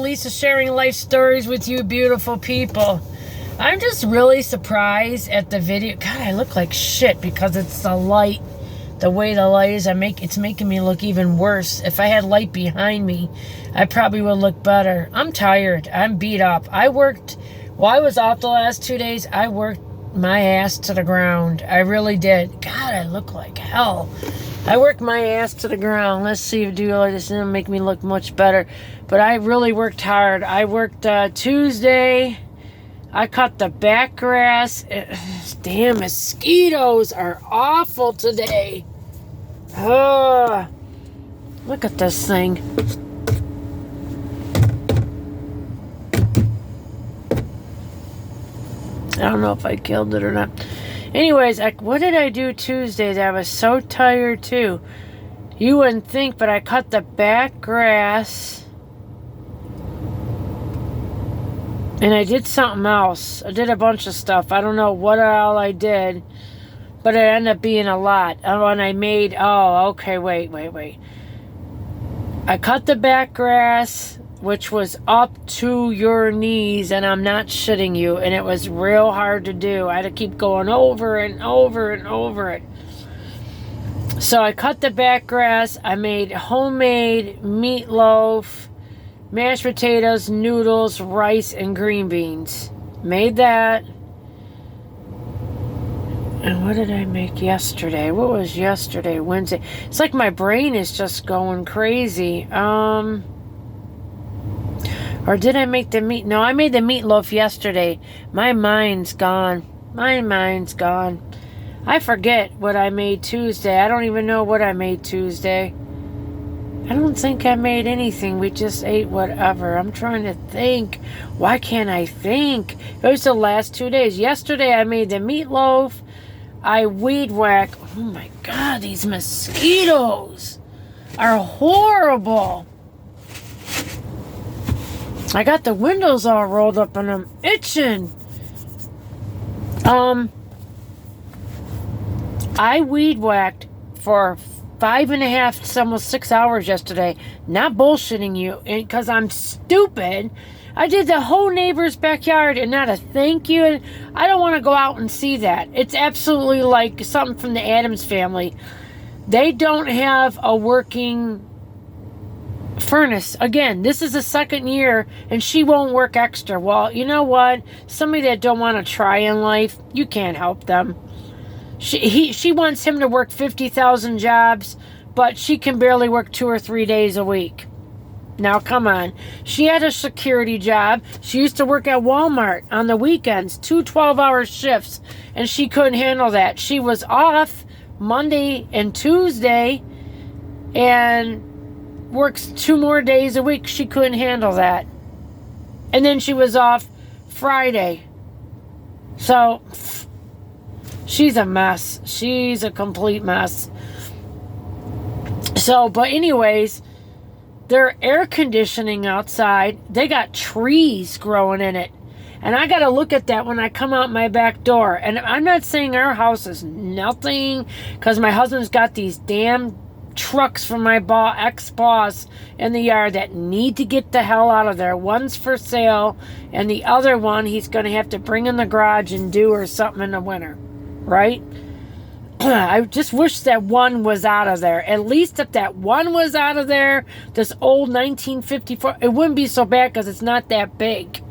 Lisa, sharing life stories with you beautiful people. I'm just really surprised at the video. God, I look like shit because it's the light. The way the light is, it's making me look even worse. If I had light behind me, I probably would look better. I'm tired. I'm beat up. I was off the last 2 days. I worked my ass to the ground. I really did. God, I look like hell. I worked my ass to the ground. Let's see if this doesn't make me look much better. But I really worked hard. I worked Tuesday. I cut the back grass. Damn, mosquitoes are awful today. Oh, look at this thing. I don't know if I killed it or not. Anyways, what did I do Tuesdays? I was so tired too. You wouldn't think, but I cut the back grass. And I did something else. I did a bunch of stuff. I don't know what all I did. But it ended up being a lot. And I made... Oh, okay, wait. I cut the back grass, which was up to your knees, and I'm not shitting you. And it was real hard to do. I had to keep going over and over and over it. So I cut the back grass. I made homemade meatloaf, mashed potatoes, noodles, rice, and green beans. Made that. And what did I make yesterday? What was yesterday? Wednesday. It's like my brain is just going crazy. Or did I make the meat? No, I made the meatloaf yesterday. My mind's gone. I forget what I made Tuesday. I don't even know what I made Tuesday. I don't think I made anything. We just ate whatever. I'm trying to think. Why can't I think? It was the last 2 days. Yesterday I made the meatloaf. I weed whack. Oh my God, these mosquitoes are horrible. I got the windows all rolled up and I'm itching. I weed whacked for 5.5 to almost 6 hours yesterday. Not bullshitting you, because I'm stupid. I did the whole neighbor's backyard and not a thank you. And I don't want to go out and see that. It's absolutely like something from the Addams Family. They don't have a working furnace. Again, this is the second year and she won't work extra. Well, you know what? Somebody that don't want to try in life, you can't help them. She wants him to work 50,000 jobs, but she can barely work 2 or 3 days a week. Now, come on. She had a security job. She used to work at Walmart on the weekends, 2 12-hour shifts, and she couldn't handle that. She was off Monday and Tuesday and works 2 more days a week. She couldn't handle that. And then she was off Friday. So, she's a mess. She's a complete mess. So, but anyways, their air conditioning outside, they got trees growing in it. And I got to look at that when I come out my back door. And I'm not saying our house is nothing, because my husband's got these damn trucks from my ex-boss in the yard that need to get the hell out of there. One's for sale, and the other one he's going to have to bring in the garage and do or something in the winter. Right? I just wish that one was out of there. At least if that one was out of there, this old 1954, it wouldn't be so bad because it's not that big.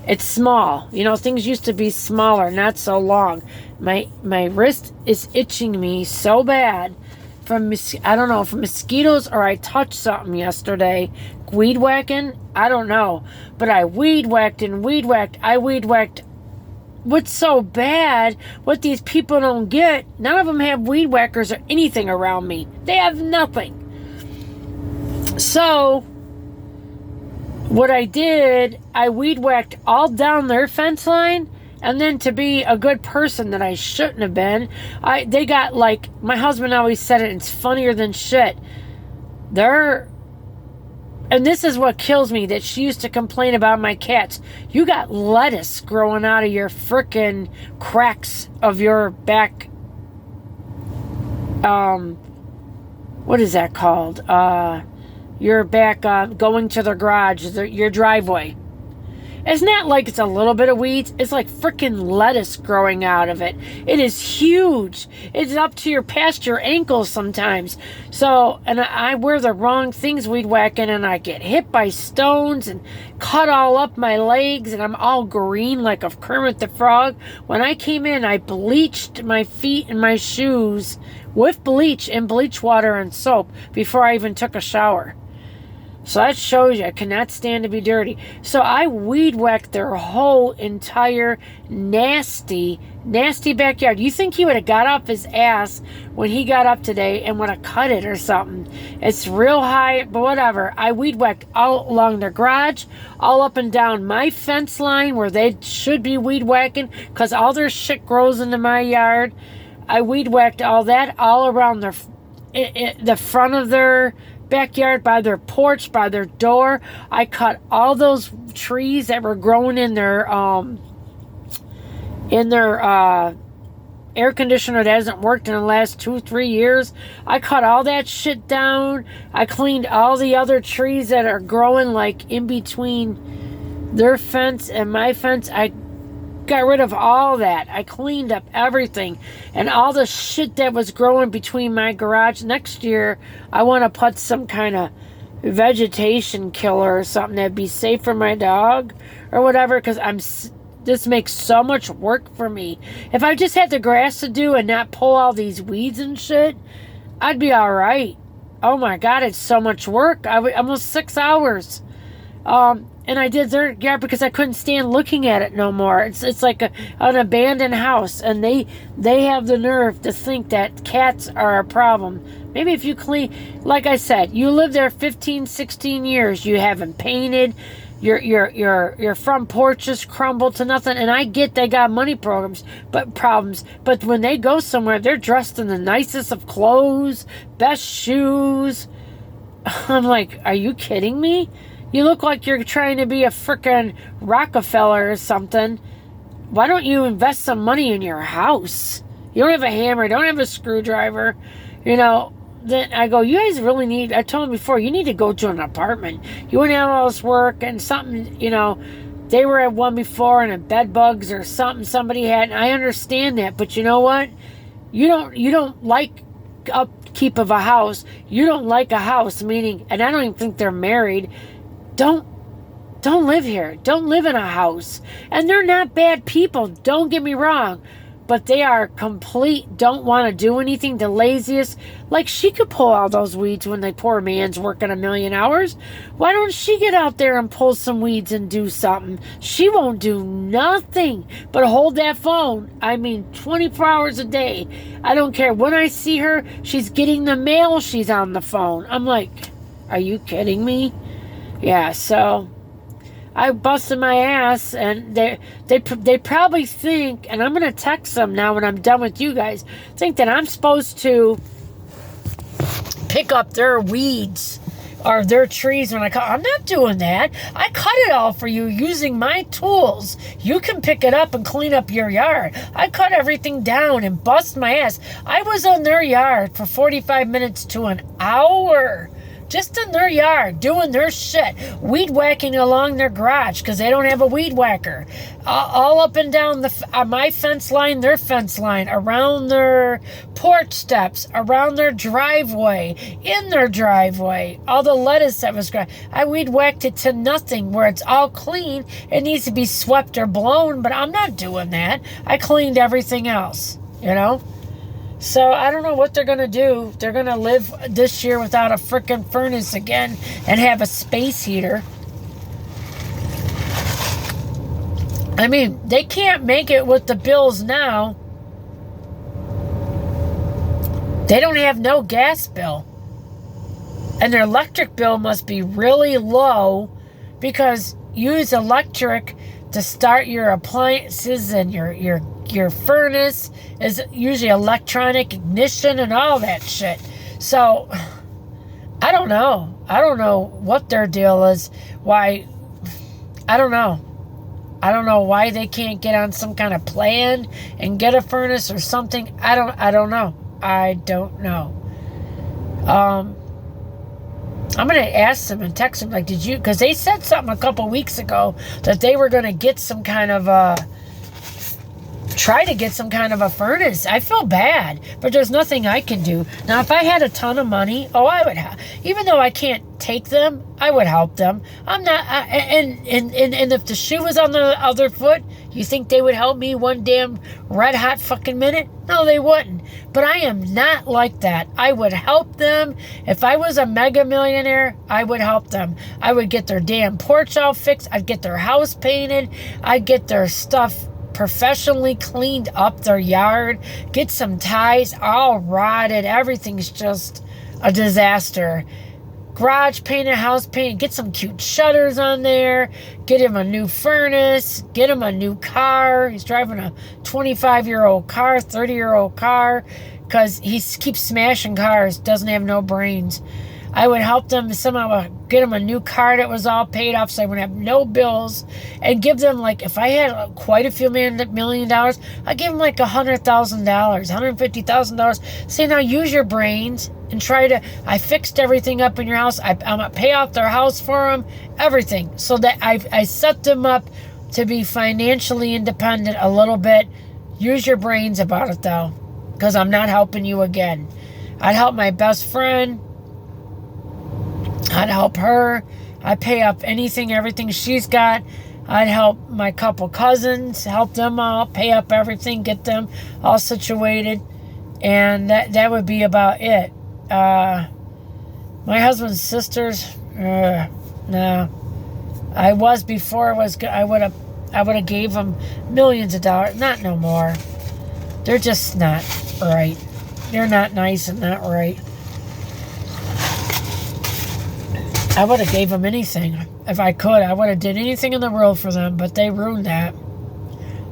It's small. You know, things used to be smaller, not so long. My wrist is itching me so bad from, I don't know, from mosquitoes, or I touched something yesterday. Weed whacking? I don't know. But I weed whacked and weed whacked. I weed whacked. What's so bad, what these people don't get, none of them have weed whackers or anything around me. They have nothing. So, what I did, I weed whacked all down their fence line, and then to be a good person that I shouldn't have been, they got like, my husband always said it, it's funnier than shit. And this is what kills me, that she used to complain about my cats. You got lettuce growing out of your frickin' cracks of your back. What is that called? your back, going to the garage, your driveway. It's not like it's a little bit of weeds. It's like freaking lettuce growing out of it. It is huge. It's up to past your ankles sometimes. So, and I wear the wrong things weed whacking, and I get hit by stones and cut all up my legs, and I'm all green like a Kermit the Frog. When I came in, I bleached my feet and my shoes with bleach and bleach water and soap before I even took a shower. So that shows you I cannot stand to be dirty. So I weed whacked their whole entire nasty backyard. You think he would have got off his ass when he got up today and would have cut it or something. It's real high, but whatever. I weed whacked all along their garage, all up and down my fence line where they should be weed whacking because all their shit grows into my yard. I weed whacked all that all around the front of their backyard, by their porch, by their door. I cut all those trees that were growing in their air conditioner that hasn't worked in the last 2-3 years. I cut all that shit down. I cleaned all the other trees that are growing like in between their fence and my fence. I got rid of all that. I cleaned up everything and all the shit that was growing between my garage. Next year, I want to put some kind of vegetation killer or something that'd be safe for my dog or whatever, because this makes so much work for me. If I just had the grass to do and not pull all these weeds and shit, I'd be all right. Oh my God, it's so much work. Almost 6 hours. And I did their yard because I couldn't stand looking at it no more. It's like an abandoned house, and they have the nerve to think that cats are a problem. Maybe if you clean, like I said, you live there 15, 16 years, you haven't painted, your front porch is crumbled to nothing, and I get they got money problems, but when they go somewhere, they're dressed in the nicest of clothes, best shoes. I'm like, are you kidding me? You look like you're trying to be a frickin' Rockefeller or something. Why don't you invest some money in your house? You don't have a hammer, don't have a screwdriver. Then I go, you guys really need, I told them before, you need to go to an apartment. You wouldn't have all this work and something, they were at one before and a bed bugs or something somebody had. And I understand that, but you know what? You don't like upkeep of a house. You don't like a house, meaning, and I don't even think they're married. Don't live here. Don't live in a house. And they're not bad people. Don't get me wrong. But they are don't want to do anything. The laziest. Like, she could pull all those weeds when the poor man's working 1,000,000 hours. Why don't she get out there and pull some weeds and do something? She won't do nothing but hold that phone. 24 hours a day. I don't care. When I see her, she's getting the mail. She's on the phone. I'm like, are you kidding me? Yeah, so I busted my ass, and they probably think, and I'm going to text them now when I'm done with you guys, think that I'm supposed to pick up their weeds or their trees when I cut. I'm not doing that. I cut it all for you using my tools. You can pick it up and clean up your yard. I cut everything down and bust my ass. I was in their yard for 45 minutes to an hour. Just in their yard, doing their shit, weed whacking along their garage because they don't have a weed whacker. All up and down my fence line, their fence line, around their porch steps, around their driveway, in their driveway. All the lettuce that was grown, I weed whacked it to nothing. Where it's all clean, it needs to be swept or blown, but I'm not doing that. I cleaned everything else, So I don't know what they're going to do. They're going to live this year without a frickin' furnace again and have a space heater. They can't make it with the bills now. They don't have no gas bill. And their electric bill must be really low because you use electric to start your appliances, and your furnace is usually electronic ignition and all that shit. So, I don't know. I don't know what their deal is. Why, I don't know. I don't know why they can't get on some kind of plan and get a furnace or something. I don't know. I don't know. I'm going to ask them and text them, like, did you, because they said something a couple weeks ago that they were going to get some kind of try to get some kind of a furnace. I feel bad, but there's nothing I can do. Now, if I had a ton of money, I would, even though I can't take them, I would help them. I'm not, and if the shoe was on the other foot, you think they would help me one damn red hot fucking minute? No, they wouldn't. But I am not like that. I would help them. If I was a mega millionaire, I would help them. I would get their damn porch all fixed. I'd get their house painted. I'd get their stuff professionally cleaned up, their yard, get some ties all rotted, everything's just a disaster. Garage painted, house painted, get some cute shutters on there, get him a new furnace, get him a new car. He's driving a 25-year-old car, 30-year-old car, because he keeps smashing cars, doesn't have no brains. I would help them somehow get them a new car that was all paid off so I would have no bills, and give them, like, if I had quite a few $1 million, I'd give them like $100,000, $150,000. Say, now use your brains and try to, I fixed everything up in your house. I'm going to pay off their house for them, everything. So that I set them up to be financially independent a little bit. Use your brains about it, though, because I'm not helping you again. I'd help my best friend. I'd help her. I'd pay up anything, everything she's got. I'd help my couple cousins, help them all, pay up everything, get them all situated. And that would be about it. My husband's sisters, no. I was before, I would have gave them millions of dollars. Not no more. They're just not right. They're not nice and not right. I would have gave them anything. If I could, I would have did anything in the world for them, but they ruined that.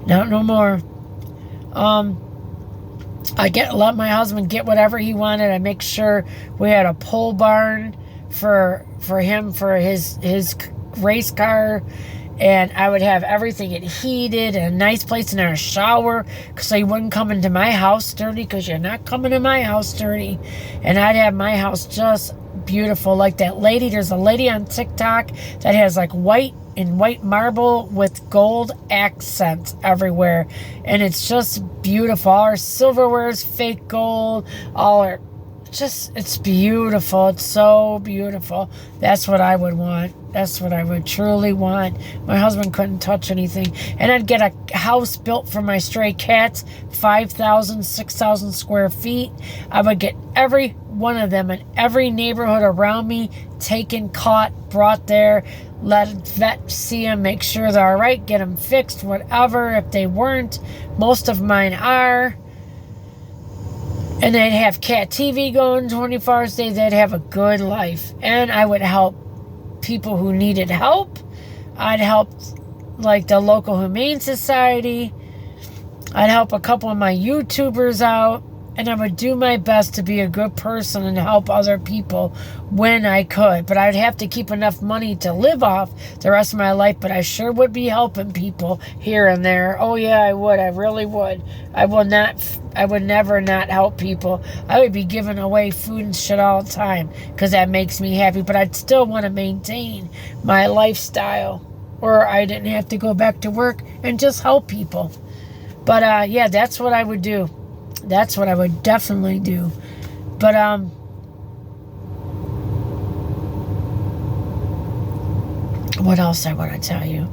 Not no more. I let my husband get whatever he wanted. I make sure we had a pole barn for him, for his race car, and I would have everything heated and a nice place and a shower, so he wouldn't come into my house dirty, because you're not coming to my house dirty. And I'd have my house just beautiful, like that lady. There's a lady on TikTok that has like white marble with gold accents everywhere, and it's just beautiful. All her silverware is fake gold. All her, it's beautiful. It's so beautiful. That's what I would want. That's what I would truly want. My husband couldn't touch anything. And I'd get a house built for my stray cats, 5,000, 6,000 square feet. I would get every one of them in every neighborhood around me taken, caught, brought there, let a vet see them, make sure they're all right, get them fixed, whatever. If they weren't, most of mine are. And they'd have cat TV going 24 hours a day. They'd have a good life. And I would help people who needed help. I'd help, like, the local Humane Society. I'd help a couple of my YouTubers out. And I would do my best to be a good person and help other people when I could. But I'd have to keep enough money to live off the rest of my life. But I sure would be helping people here and there. Oh, yeah, I would. I really would. I would never not help people. I would be giving away food and shit all the time, because that makes me happy. But I'd still want to maintain my lifestyle, or I didn't have to go back to work and just help people. But, yeah, that's what I would do. That's what I would definitely do. But, what else I want to tell you?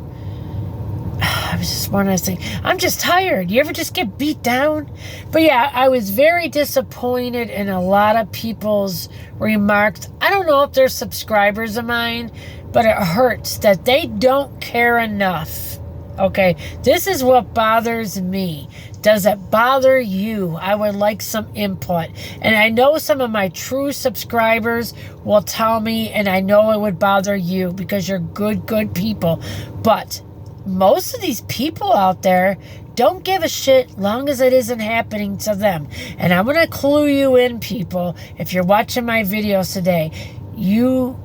I was just wanting to say, I'm just tired. You ever just get beat down? But yeah, I was very disappointed in a lot of people's remarks. I don't know if they're subscribers of mine, but it hurts that they don't care enough. Okay, this is what bothers me. Does it bother you? I would like some input. And I know some of my true subscribers will tell me, and I know it would bother you because you're good people. But most of these people out there don't give a shit long as it isn't happening to them. And I'm going to clue you in, people. If you're watching my videos today, you're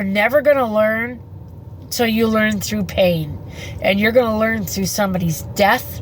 never going to learn till you learn through pain. And you're going to learn through somebody's death,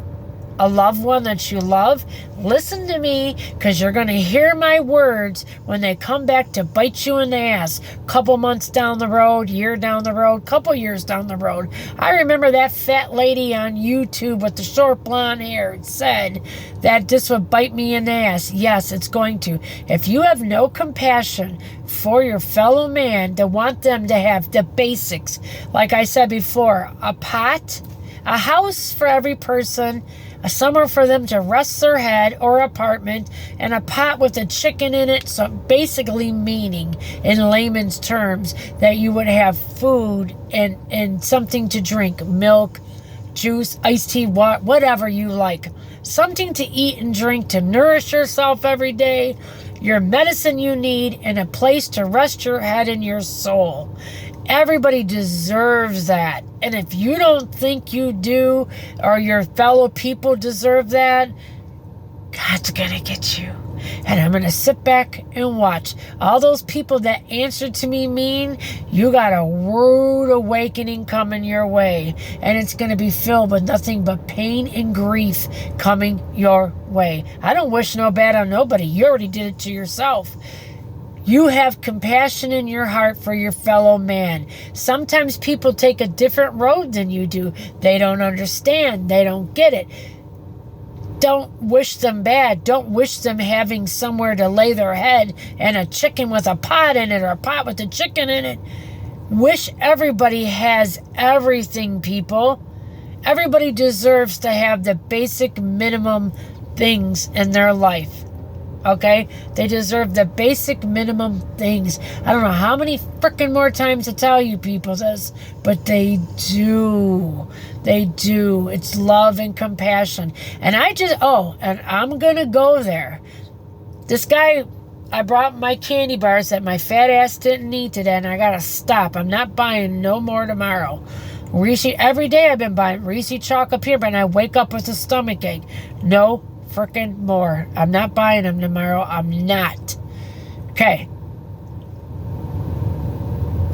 a loved one that you love, listen to me, because you're going to hear my words when they come back to bite you in the ass. Couple months down the road, year down the road, couple years down the road. I remember that fat lady on YouTube with the short blonde hair said that this would bite me in the ass. Yes, it's going to. If you have no compassion for your fellow man, to want them to have the basics, like I said before, a pot, a house for every person, somewhere for them to rest their head or apartment, and a pot with a chicken in it. So basically meaning, in layman's terms, that you would have food and something to drink, milk, juice, iced tea, water, whatever you like. Something to eat and drink to nourish yourself every day, your medicine you need, and a place to rest your head and your soul. Everybody deserves that. And if you don't think you do, or your fellow people deserve that, God's gonna get you. And I'm gonna sit back and watch. All those people that answered to me mean, you got a rude awakening coming your way. And it's gonna be filled with nothing but pain and grief coming your way. I don't wish no bad on nobody. You already did it to yourself. You have compassion in your heart for your fellow man. Sometimes people take a different road than you do. They don't understand. They don't get it. Don't wish them bad. Don't wish them having somewhere to lay their head and a chicken with a pot in it, or a pot with a chicken in it. Wish everybody has everything, people. Everybody deserves to have the basic minimum things in their life. Okay? They deserve the basic minimum things. I don't know how many freaking more times to tell you people this, but they do. They do. It's love and compassion. And and I'm going to go there. This guy, I brought my candy bars that my fat ass didn't eat today, and I got to stop. I'm not buying no more tomorrow. Reese, every day I've been buying Reese chocolate peanut butter, and I wake up with a stomach ache. No freaking more. I'm not buying them tomorrow. I'm not. Okay.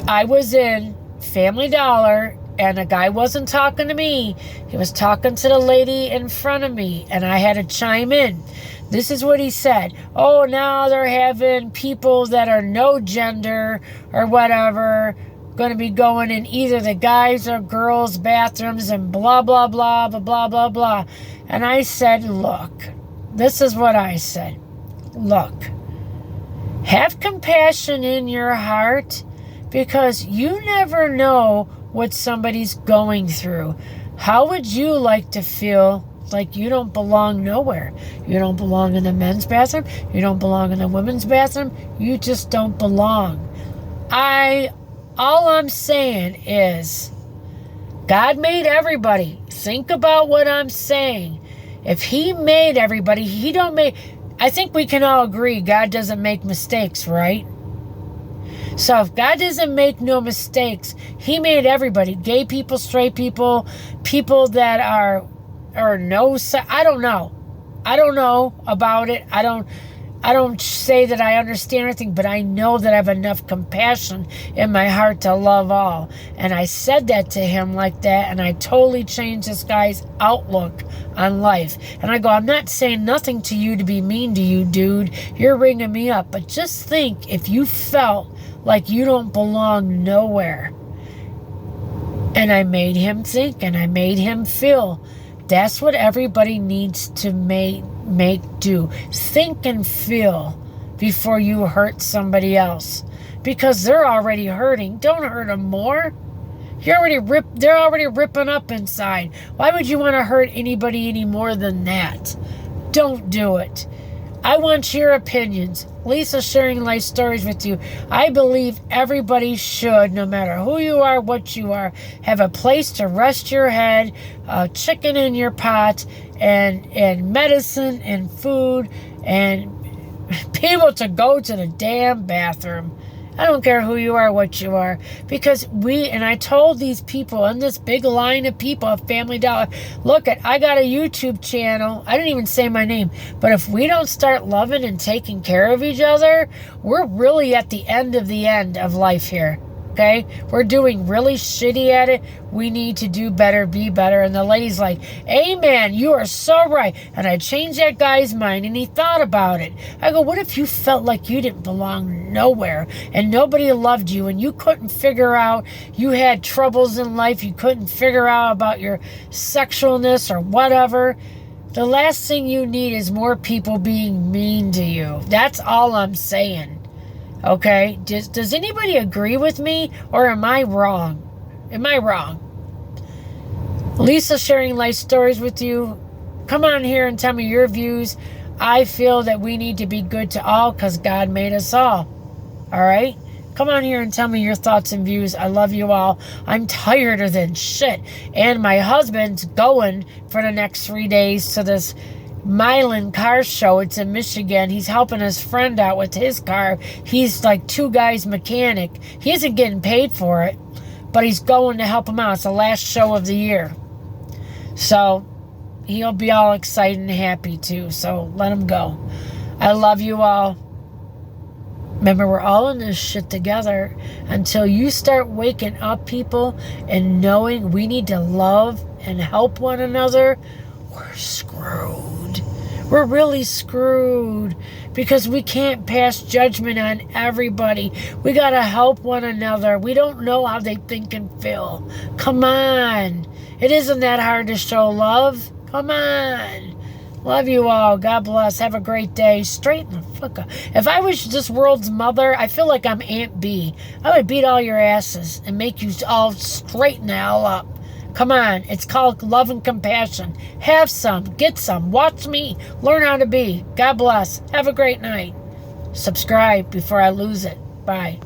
I was in Family Dollar, and a guy wasn't talking to me. He was talking to the lady in front of me, and I had to chime in. This is what he said. Oh, now they're having people that are no gender or whatever going to be going in either the guys or girls' bathrooms and blah, blah, blah, blah, blah, blah, blah. And I said, look, this is what I said. Look, have compassion in your heart, because you never know what somebody's going through. How would you like to feel like you don't belong nowhere? You don't belong in the men's bathroom. You don't belong in the women's bathroom. You just don't belong. All I'm saying is, God made everybody. Think about what I'm saying. If he made everybody, I think we can all agree God doesn't make mistakes, right? So if God doesn't make no mistakes, he made everybody. Gay people, straight people, people that are no, I don't know. I don't know about it. I don't say that I understand everything, but I know that I have enough compassion in my heart to love all. And I said that to him like that, and I totally changed this guy's outlook on life. And I go, I'm not saying nothing to you to be mean to you, dude. You're ringing me up. But just think, if you felt like you don't belong nowhere. And I made him think, and I made him feel. That's what everybody needs to make do. Think and feel before you hurt somebody else, because they're already hurting. Don't hurt them more. They're already ripping up inside. Why would you want to hurt anybody any more than that? Don't do it. I want your opinions. Lisa sharing life stories with you. I believe everybody should, no matter who you are, what you are, have a place to rest your head, chicken in your pot, and medicine and food, and people to go to the damn bathroom. I don't care who you are, what you are, because I told these people in this big line of people at Family Dollar, look, I got a YouTube channel. I didn't even say my name, but if we don't start loving and taking care of each other, we're really at the end of life here. Okay? We're doing really shitty at it. We need to do better, be better. And the lady's like, amen, you are so right. And I changed that guy's mind and he thought about it. I go, what if you felt like you didn't belong nowhere and nobody loved you and you couldn't figure out, you had troubles in life, you couldn't figure out about your sexualness or whatever? The last thing you need is more people being mean to you. That's all I'm saying. Okay? Does anybody agree with me, or am I wrong? Am I wrong? Lisa sharing life stories with you. Come on here and tell me your views. I feel that we need to be good to all because God made us all. All right? Come on here and tell me your thoughts and views. I love you all. I'm tireder than shit. And my husband's going for the next 3 days to this Milan car show. It's in Michigan. He's helping his friend out with his car. He's like 2 guys mechanic. He isn't getting paid for it, but he's going to help him out. It's the last show of the year. So he'll be all excited and happy too. So let him go. I love you all. Remember, we're all in this shit together. Until you start waking up, people, and knowing we need to love and help one another, we're screwed. We're really screwed because we can't pass judgment on everybody. We got to help one another. We don't know how they think and feel. Come on. It isn't that hard to show love. Come on. Love you all. God bless. Have a great day. Straighten the fuck up. If I was this world's mother, I feel like I'm Aunt B. I would beat all your asses and make you all straighten the hell up. Come on. It's called love and compassion. Have some. Get some. Watch me. Learn how to be. God bless. Have a great night. Subscribe before I lose it. Bye.